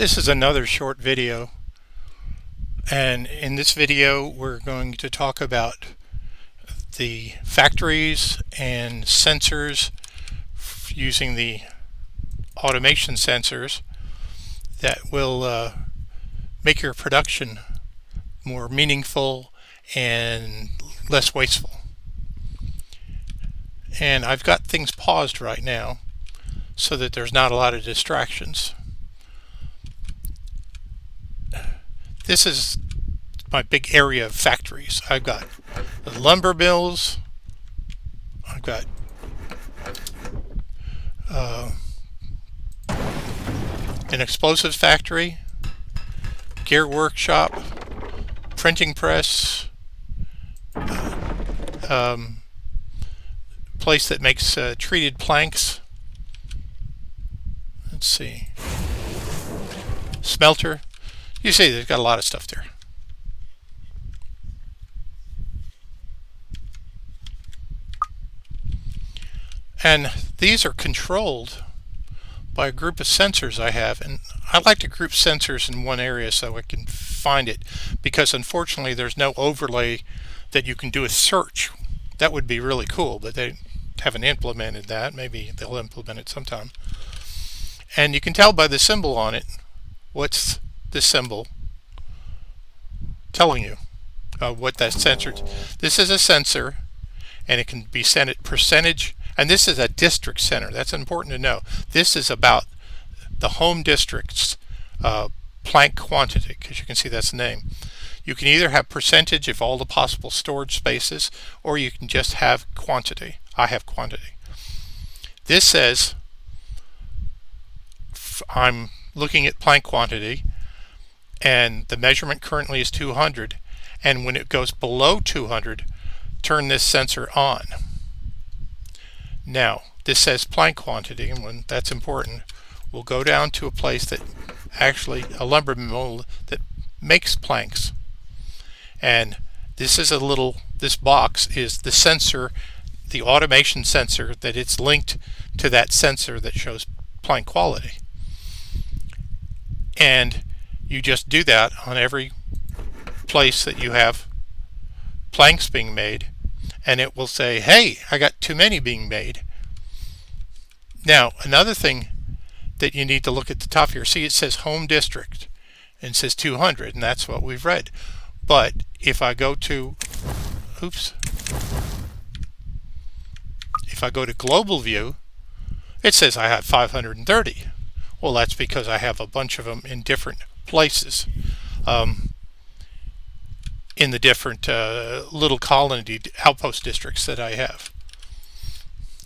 This is another short video, and in this video we're going to talk about the factories and sensors using the automation sensors that will make your production more meaningful and less wasteful. And I've got things paused right now so that there's not a lot of distractions. This is my big area of factories. I've got the lumber mills, I've got an explosives factory, gear workshop, printing press, place that makes treated planks. Let's see, smelter. You see, they've got a lot of stuff there. And these are controlled by a group of sensors I have, and I like to group sensors in one area so I can find it, because unfortunately there's no overlay that you can do a search. That would be really cool, but they haven't implemented that. Maybe they'll implement it sometime. And you can tell by the symbol on it what's the symbol telling you what that sensor. This is a sensor, and it can be sent at percentage. And this is a district center. That's important to know. This is about the home district's plank quantity, because you can see that's the name. You can either have percentage of all the possible storage spaces, or you can just have quantity. I have quantity. This says I'm looking at plank quantity, and the measurement currently is 200, and when it goes below 200, turn this sensor on. Now, this says plank quantity, and when that's important, we'll go down to a place that actually, a lumber mill that makes planks. And this is this box is the sensor, the automation sensor, that it's linked to that sensor that shows plank quality. And you just do that on every place that you have planks being made, and it will say, hey, I got too many being made. Now, another thing that you need to look at the top here, see it says home district, and it says 200, and that's what we've read. But if I go to, if I go to global view, it says I have 530. Well, that's because I have a bunch of them in different places, in the different little colony outpost districts that I have.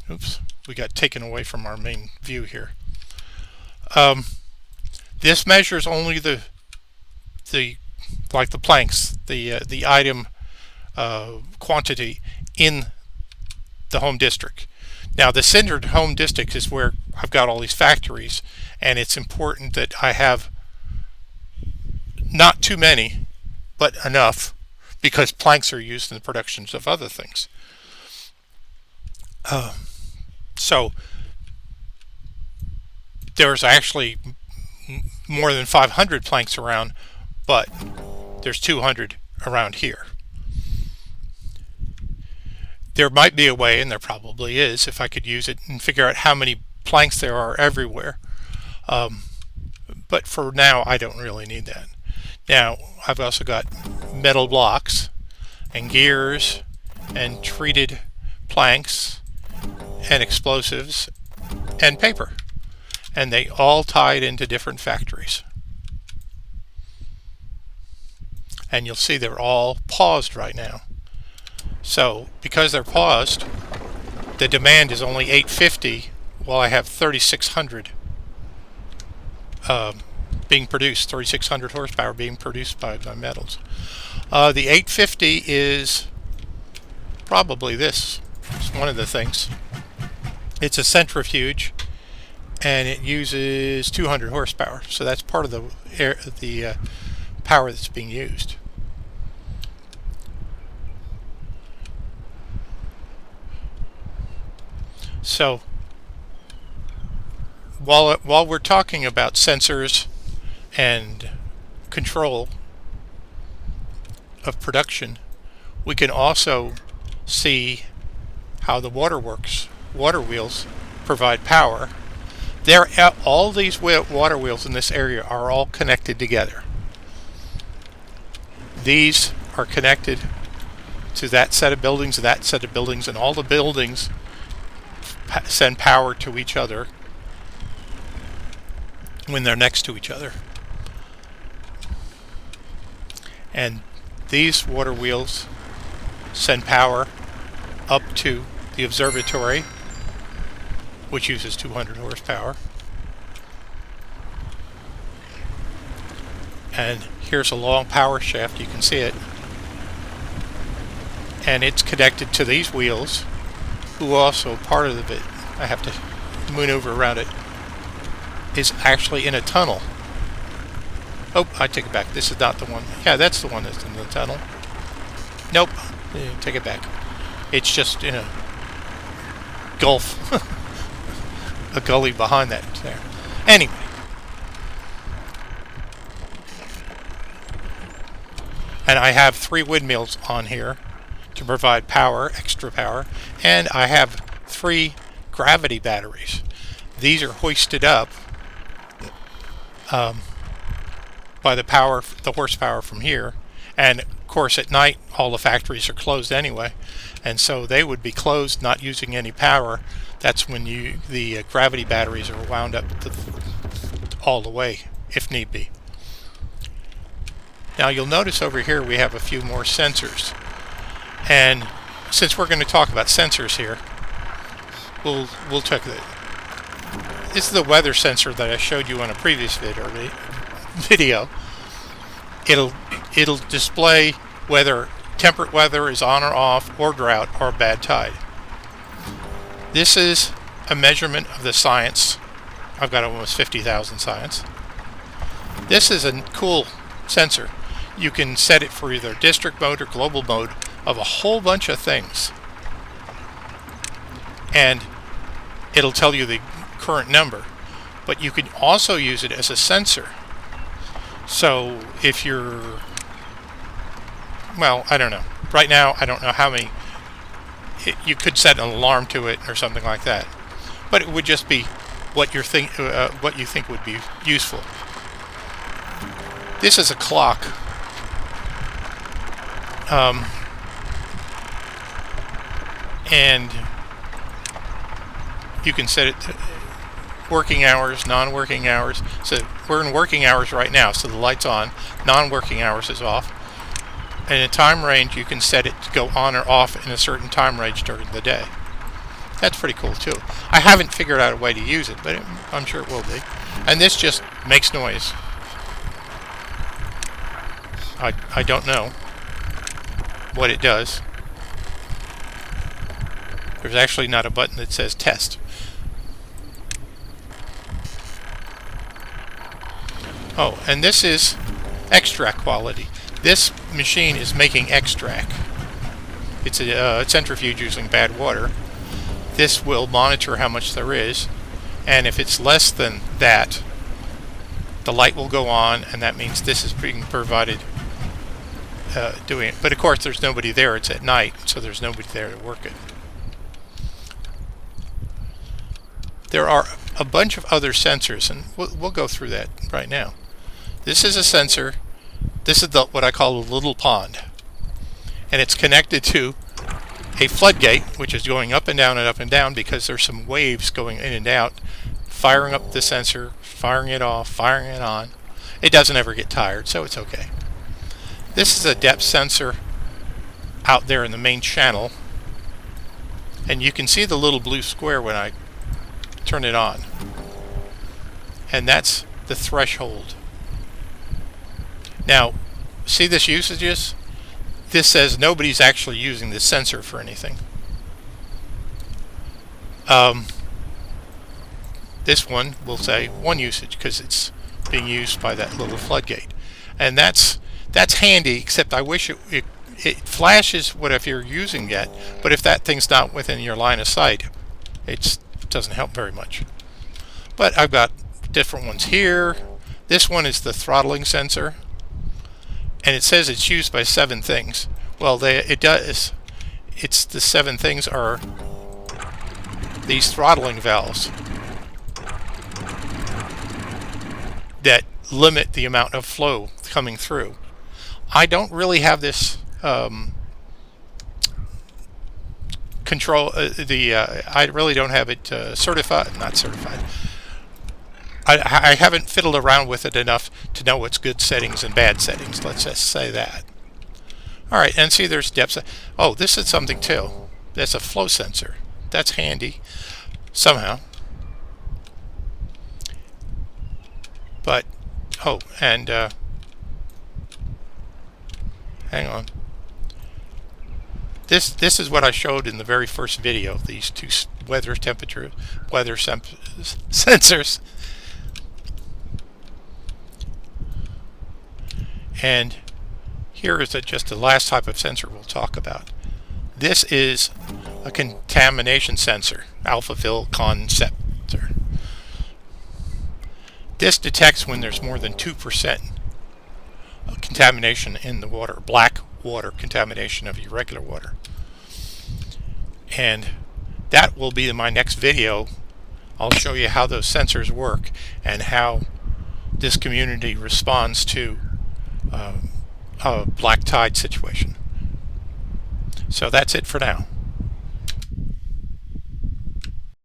Oops, we got taken away from our main view here. This measures only the like the planks, the item quantity in the home district. Now, the centered home district is where I've got all these factories, and it's important that I have not too many, but enough, because planks are used in the productions of other things. So there's actually more than 500 planks around, but there's 200 around here. There might be a way, and there probably is, if I could use it and figure out how many planks there are everywhere. But for now, I don't really need that. Now, I've also got metal blocks and gears and treated planks and explosives and paper, and they all tied into different factories. And you'll see they're all paused right now. So because they're paused, the demand is only 850, while I have 3,600 being produced, 3,600 horsepower being produced by my metals. The 850 is probably this. It's one of the things. It's a centrifuge, and it uses 200 horsepower. So that's part of the power that's being used. So while we're talking about sensors and control of production, we can also see how the water works. Water wheels provide power. All these water wheels in this area are all connected together. These are connected to that set of buildings, and all the buildings send power to each other when they're next to each other. And these water wheels send power up to the observatory, which uses 200 horsepower. And here's a long power shaft, you can see it. And it's connected to these wheels, who also part of it, I have to maneuver around it, is actually in a tunnel. Oh, I take it back. This is not the one. Yeah, that's the one that's in the tunnel. Nope. Take it back. It's just in a gulf. A gully behind that there. Anyway. And I have 3 windmills on here to provide power, extra power. And I have 3 gravity batteries. These are hoisted up by the horsepower from here. And of course at night all the factories are closed anyway, and so they would be closed, not using any power. That's when the gravity batteries are wound up all the way if need be. Now you'll notice over here we have a few more sensors, and since we're going to talk about sensors here, we'll check it. This is the weather sensor that I showed you on a previous video. It'll display whether temperate weather is on or off, or drought, or bad tide. This is a measurement of the science. I've got almost 50,000 science. This is a cool sensor. You can set it for either district mode or global mode of a whole bunch of things. And it'll tell you the current number. But you can also use it as a sensor. So if you're, well, I don't know. Right now, I don't know how many. You could set an alarm to it or something like that. But it would just be what you think would be useful. This is a clock. And you can set it to working hours, non-working hours. So we're in working hours right now, so the light's on. Non-working hours is off. And in time range, you can set it to go on or off in a certain time range during the day. That's pretty cool too. I haven't figured out a way to use it, but I'm sure it will be. And this just makes noise. I don't know what it does. There's actually not a button that says test. Oh, and this is extract quality. This machine is making extract. It's a centrifuge using bad water. This will monitor how much there is, and if it's less than that, the light will go on, and that means this is being provided doing it. But of course there's nobody there. It's at night, so there's nobody there to work it. There are a bunch of other sensors, and we'll go through that right now. This is a sensor. This is what I call a little pond, and it's connected to a floodgate, which is going up and down because there's some waves going in and out, firing up the sensor, firing it off, firing it on. It doesn't ever get tired, so it's okay. This is a depth sensor out there in the main channel, and you can see the little blue square when I turn it on, and that's the threshold. Now, see this usages? This says nobody's actually using this sensor for anything. This one will say one usage because it's being used by that little floodgate, and that's handy. Except I wish it flashes what if you're using it, but if that thing's not within your line of sight, it doesn't help very much. But I've got different ones here. This one is the throttling sensor, and it says it's used by 7 things. Well, it does. It's the 7 things are these throttling valves that limit the amount of flow coming through. I don't really have this control. I really don't have it certified. Not certified. I haven't fiddled around with it enough to know what's good settings and bad settings. Let's just say that. All right, and see, there's depth. Oh, this is something too. That's a flow sensor. That's handy somehow. But and hang on. This is what I showed in the very first video. These 2 weather sensors. And here is just the last type of sensor we'll talk about. This is a contamination sensor, alpha-fill conceptor. This detects when there's more than 2% of contamination in the water, black water contamination of irregular water. And that will be in my next video. I'll show you how those sensors work and how this community responds to a black tide situation. So that's it for now.